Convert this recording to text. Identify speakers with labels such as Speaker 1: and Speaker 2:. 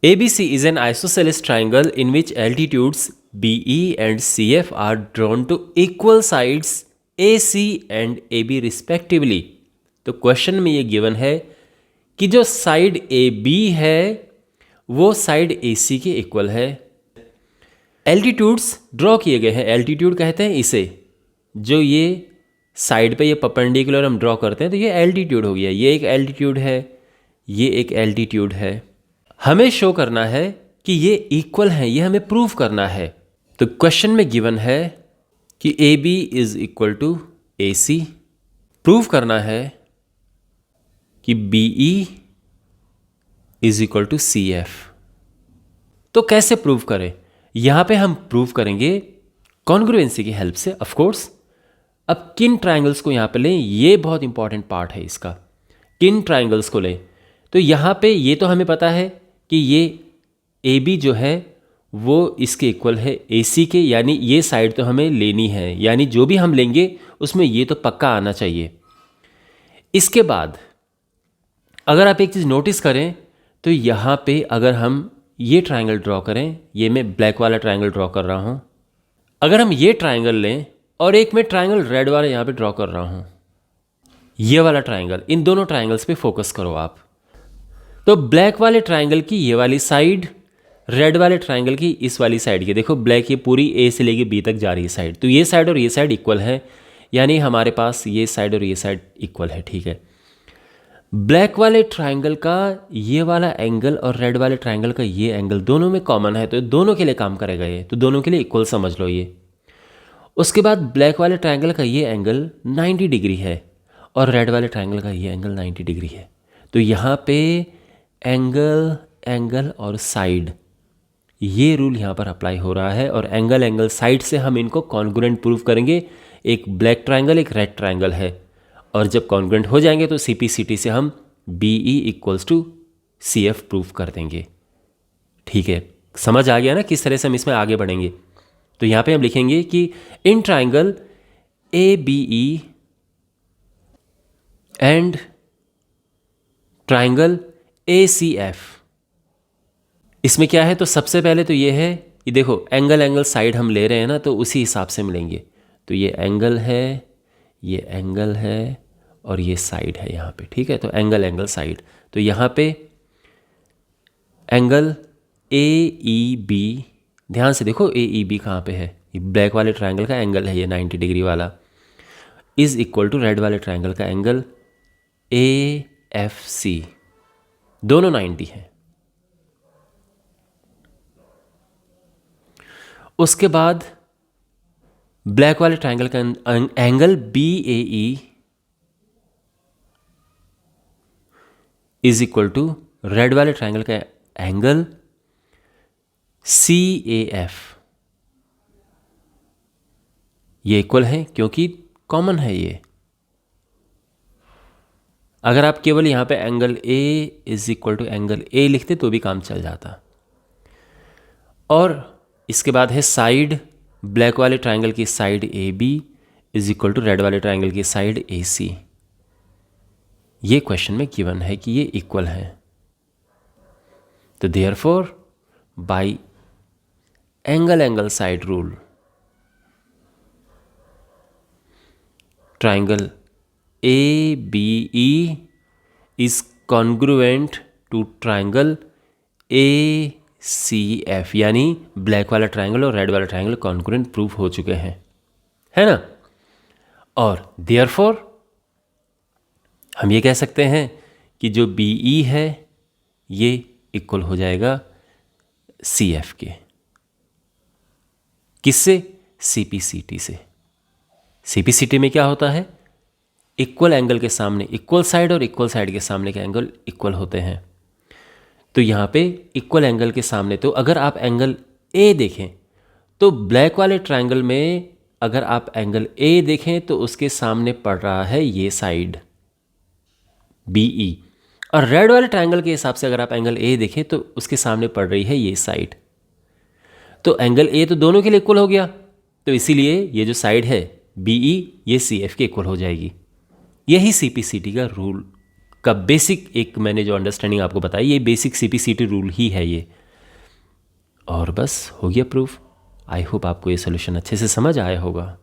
Speaker 1: ABC is an isosceles triangle in which altitudes BE and CF are drawn to equal sides AC and AB respectively. तो question में ये given है कि जो side AB है वो साइड AC के इक्वल है। एल्टीट्यूड्स ड्रॉ किए गए हैं। एल्टीट्यूड कहते हैं इसे, जो ये साइड पे ये परपेंडिकुलर हम ड्रॉ करते हैं तो ये एल्टीट्यूड हो गया। ये एक एल्टीट्यूड है, ये एक एल्टीट्यूड है। हमें शो करना है कि ये इक्वल हैं, ये हमें प्रूव करना है। तो क्वेश्चन में गिवन है कि AB is equal to AC। Prove करना है कि BE is equal to CF। तो कैसे प्रूव करें? यहाँ पे हम प्रूव करेंगे कॉन्ग्रुएंसी की हेल्प से, ऑफ कोर्स। अब किन ट्राइंगल्स को यहाँ पे लें, ये बहुत इंपॉर्टेंट पार्ट है इसका। किन ट्राइंगल्स को लें? तो यहाँ पे ये तो हमें पता है कि ये AB जो है वो इसके इक्वल है AC के, यानी ये साइड तो हमें लेनी है, यानी जो भी हम लेंगे उसमें ये तो पक्का आना चाहिए। इसके बाद अगर आप एक चीज़ नोटिस करें तो यहाँ पे अगर हम ये ट्राइंगल ड्रॉ करें, ये मैं ब्लैक वाला ट्राइंगल ड्रॉ कर रहा हूँ। अगर हम ये ट्राइंगल लें और एक मैं ट्राइंगल रेड वाला यहाँ पे ड्रॉ कर रहा हूँ, ये वाला ट्राइंगल, इन दोनों ट्राइंगल्स पे फोकस करो आप। तो ब्लैक वाले ट्राइंगल की ये वाली साइड, रेड वाले ट्राइंगल की इस वाली साइड की, देखो ब्लैक ये पूरी A से लेके B तक जा रही है साइड, तो ये साइड और ये साइड इक्वल है, यानी हमारे पास ये साइड और ये साइड इक्वल है, ठीक है। ब्लैक वाले ट्राइंगल का ये वाला एंगल और रेड वाले ट्राइंगल का ये एंगल दोनों में कॉमन है, तो दोनों के लिए काम करेगा ये, तो दोनों के लिए इक्वल समझ लो ये। उसके बाद ब्लैक वाले ट्राइंगल का ये एंगल 90 डिग्री है और रेड वाले ट्राइंगल का ये एंगल 90 डिग्री है। तो यहाँ पे एंगल, एंगल और साइड, ये रूल यहाँ पर अप्लाई हो रहा है। और एंगल, एंगल, साइड से हम इनको कॉन्ग्रुएंट प्रूव करेंगे। एक ब्लैक ट्राइंगल, एक रेड ट्राइंगल है, और जब कॉन्ग्रुएंट हो जाएंगे तो CPCT से हम BE equals to CF prove कर देंगे, ठीक है। समझ आ गया ना किस तरह से हम इसमें आगे बढ़ेंगे? तो यहाँ पे हम लिखेंगे कि in triangle ABE and triangle ACF, इसमें क्या है? तो सबसे पहले तो ये है, ये देखो एंगल, एंगल, साइड हम ले रहे हैं ना, तो उसी हिसाब से मिलेंगे। तो ये एंगल है, ये एंगल है और ये साइड है यहाँ पे, ठीक है। तो एंगल, एंगल, साइड, तो यहाँ पे एंगल AEB, ध्यान से देखो AEB कहाँ पे है, ये ब्लैक वाले ट्राइंगल का एंगल है, ये 90 डिग्री वाला, इज इक्वल टू रेड वाले ट्राइंगल का एंगल AFC, दोनों 90 हैं। उसके बाद ब्लैक वाले ट्राइंगल का angle BAE is equal to red वाले ट्राइंगल का एंगल CAF, ये इक्वल है क्योंकि कॉमन है ये। अगर आप केवल यहाँ पे angle A is equal to angle A लिखते तो भी काम चल जाता। और इसके बाद है साइड, ब्लैक वाले ट्राइंगल की side AB is equal to red वाले ट्राइंगल की साइड AC। ये क्वेश्चन में गिवन है कि ये इक्वल है। तो therefore by angle, angle, side rule, triangle ABE is congruent to triangle ACF, यानी ब्लैक वाला ट्राइंगल और रेड वाला ट्राइंगल कॉन्ग्रुएंट प्रूफ हो चुके हैं, है ना। और देयरफॉर हम ये कह सकते हैं कि जो BE है ये इक्वल हो जाएगा CF के। किससे? CPCT से। CPCT में क्या होता है? इक्वल एंगल के सामने इक्वल साइड और इक्वल साइड के सामने के एंगल इक्वल होते हैं। तो यहाँ पे इक्वल एंगल के सामने, तो अगर आप एंगल A देखें तो ब्लैक वाले ट्राइंगल में अगर आप एंगल A देखें तो उसके सामने पड़ रहा है ये साइड BE, और रेड वाले ट्राइंगल के हिसाब से अगर आप एंगल A देखें तो उसके सामने पड़ रही है ये साइड। तो एंगल A तो दोनों के लिए इक्वल हो गया, तो इसीलिए ये जो साइड है BE ये CF के इक्वल हो जाएगी। यही CPCT का रूल का बेसिक एक मैंने जो अंडरस्टैंडिंग आपको बताई, ये बेसिक CPCT रूल ही है ये। और बस हो गया प्रूफ। आई होप आपको ये सोल्यूशन अच्छे से समझ आया होगा।